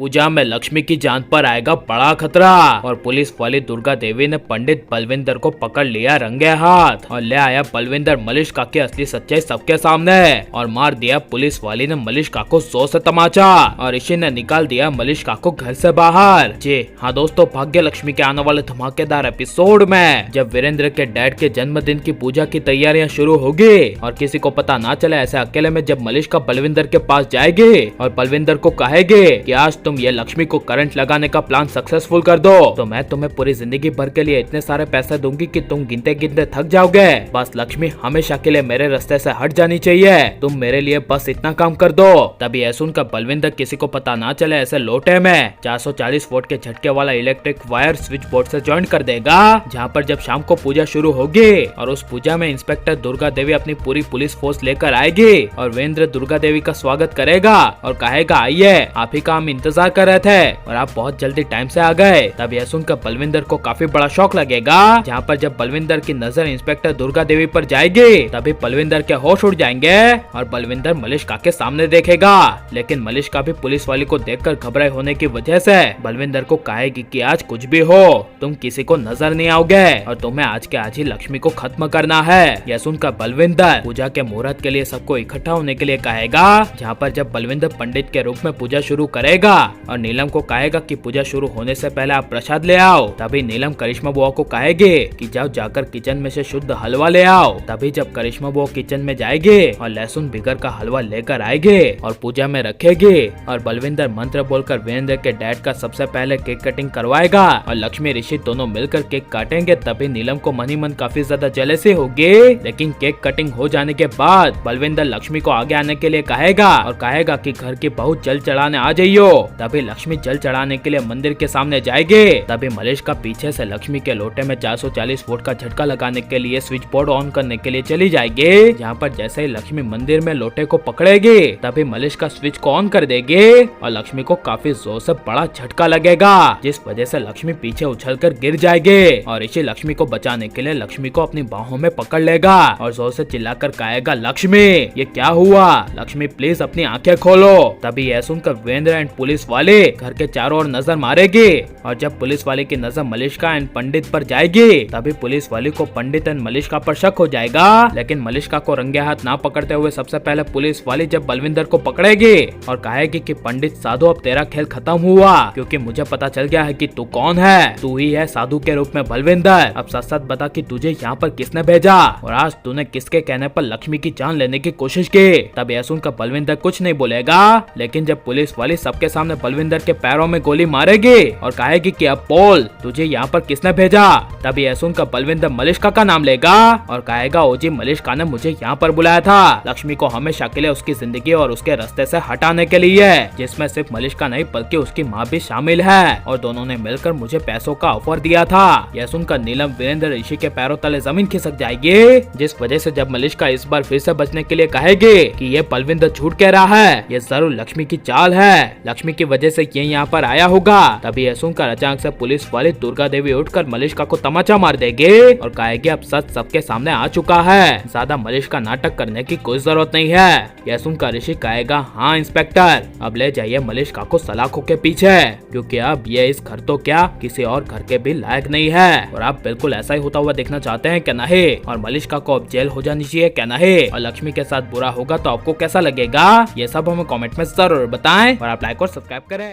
पूजा में लक्ष्मी की जान पर आएगा बड़ा खतरा। और पुलिस वाली दुर्गा देवी ने पंडित बलविंदर को पकड़ लिया रंगे हाथ और ले आया बलविंदर मलिष्का की असली सच्चाई सबके सामने और मार दिया पुलिस वाली ने मलिष्का को 100 से तमाचा और ऋषि ने निकाल दिया मलिष्का को घर से बाहर। जी हाँ दोस्तों, भाग्य लक्ष्मी के आने वाले धमाकेदार एपिसोड में जब वीरेंद्र के डैड के जन्मदिन की पूजा की तैयारियां शुरू होगी और किसी को पता ना चले, ऐसे अकेले में जब मलिष्का बलविंदर के पास जाएगी और बलविंदर को कहेगी कि आज तुम ये लक्ष्मी को करंट लगाने का प्लान सक्सेसफुल कर दो तो मैं तुम्हें पूरी जिंदगी भर के लिए इतने सारे पैसे दूंगी कि तुम गिनते गिनते थक जाओगे। बस लक्ष्मी हमेशा के लिए मेरे रास्ते से हट जानी चाहिए, तुम मेरे लिए बस इतना काम कर दो। तभी यह सुनकर बलविंदर किसी को पता ना चले ऐसे लोटे में 440 वोल्ट के झटके वाला इलेक्ट्रिक वायर स्विच बोर्ड से ज्वाइन कर देगा, जहाँ पर जब शाम को पूजा शुरू होगी और उस पूजा में इंस्पेक्टर दुर्गा देवी अपनी पूरी पुलिस फोर्स लेकर आएगी और वीरेंद्र दुर्गा देवी का स्वागत करेगा और कहेगा आइए, आप ही का हम इंतजार कर रहे थे और आप बहुत जल्दी टाइम से आ गए। तब यह सुनकर बलविंदर को काफी बड़ा शौक लगेगा, जहाँ पर जब बलविंदर की नजर इंस्पेक्टर दुर्गा देवी पर जाएगी तभी बलविंदर के होश उड़ जाएंगे और बलविंदर मलिष्का के सामने देखेगा। लेकिन मलिष्का भी पुलिस वाली को देखकर घबराए होने की वजह से बलविंदर को कहेगी कि आज कुछ भी हो तुम किसी को नजर नहीं आओगे और तुम्हें आज के आज ही लक्ष्मी को खत्म करना है। यह सुनकर बलविंदर पूजा के मुहूर्त के लिए सबको इकट्ठा होने के लिए कहेगा, जहाँ पर जब बलविंदर पंडित के रूप में पूजा शुरू करेगा और नीलम को कहेगा कि पूजा शुरू होने से पहले आप प्रसाद ले आओ। तभी नीलम करिश्मा बुआ को कहेगी कि जाओ जाकर किचन में से शुद्ध हलवा ले आओ। तभी जब करिश्मा बुआ किचन में जाएगी और लहसुन बिगर का हलवा लेकर आएगी और पूजा में रखेगी और बलविंदर मंत्र बोलकर वीरेंद्र के डैड का सबसे पहले केक कटिंग करवाएगा और लक्ष्मी ऋषि दोनों मिलकर केक काटेंगे। तभी नीलम को मन ही मन काफी ज्यादा जेलसी होगी, लेकिन केक कटिंग हो जाने के बाद बलविंदर लक्ष्मी को आगे आने के लिए कहेगा और कहेगा कि घर की बहू जल चढ़ाने आ जाइयो। तभी लक्ष्मी जल चढ़ाने के लिए मंदिर के सामने जाएगी। तभी मलिष्का पीछे से लक्ष्मी के लोटे में 440 वोल्ट का झटका लगाने के लिए स्विच बोर्ड ऑन करने के लिए चली जाएगी, जहाँ पर जैसे ही लक्ष्मी मंदिर में लोटे को पकड़ेगी तभी मलिष्का स्विच को ऑन कर देगी और लक्ष्मी को काफी जोर से बड़ा झटका लगेगा, जिस वजह से लक्ष्मी पीछे उछलकर गिर जाएगी और ऋषि लक्ष्मी को बचाने के लिए लक्ष्मी को अपनी बाहों में पकड़ लेगा और जोर से चिल्लाकर कहेगा लक्ष्मी ये क्या हुआ, लक्ष्मी प्लीज अपनी आंखें खोलो। तभी यह सुनकर वीरेंद्र एंड पुलिस वाले घर के चारों ओर नजर मारेगी और जब पुलिस वाले की नजर मलिष्का एंड पंडित पर जाएगी तभी पुलिस वाले को पंडित एंड मलिष्का पर शक हो जाएगा। लेकिन मलिष्का को रंगे हाथ ना पकड़ते हुए सबसे पहले पुलिस वाली जब बलविंदर को पकड़ेगी और कहेगी कि पंडित साधु अब तेरा खेल खत्म हुआ, क्योंकि मुझे पता चल गया है कि तू कौन है, तू ही है साधु के रूप में बलविंदर। अब सच सच बता कि तुझे यहाँ पर किसने भेजा और आज तूने किसके कहने पर लक्ष्मी की जान लेने की कोशिश की। तब यह सुनकर बलविंदर कुछ नहीं बोलेगा, लेकिन जब पुलिस वाली सबके सामने बलविंदर के पैरों में गोली मारेगी और कहेगी कि अब बोल तुझे यहाँ पर किसने भेजा। तब यह सुनकर बलविंदर मलिष्का का नाम लेगा और कहेगा ओजी मलिष्का ने मुझे यहाँ पर बुलाया था लक्ष्मी को हमेशा के लिए उसकी जिंदगी और उसके रास्ते से हटाने के लिए, जिसमें सिर्फ मलिष्का नहीं बल्कि उसकी माँ भी शामिल है और दोनों ने मिलकर मुझे पैसों का ऑफर दिया था। यह सुनकर नीलम वीरेंद्र ऋषि के पैरों तले जमीन खिसक जाएगी, जिस वजह से जब मलिष्का इस बार फिर से बचने के लिए कहेगी कि ये बलविंदर झूठ कह रहा है, ये जरूर लक्ष्मी की चाल है, लक्ष्मी की वजह से ये यहाँ पर आया होगा। तभी यह सुनकर अचानक से पुलिस वाली दुर्गा देवी उठकर मलिष्का को तमाचा मार देगी और कहेगी अब सच सबके सामने आ चुका है, ज्यादा मलिष्का नाटक करने की कोई जरूरत नहीं है। यह सुनकर ऋषि कहेगा हाँ इंस्पेक्टर, अब ले जाइए मलिष्का को सलाखों के पीछे, क्योंकि अब ये इस घर तो क्या किसी और घर के भी लायक नहीं है और आप बिल्कुल ऐसा ही होता हुआ देखना चाहते हैं क्या नहीं, और मलिष्का को अब जेल हो जानी चाहिए क्या नहीं, और लक्ष्मी के साथ बुरा होगा तो आपको कैसा लगेगा, ये सब हमें कमेंट में जरूर बताएं और आप लाइक और सब्सक्राइब करें।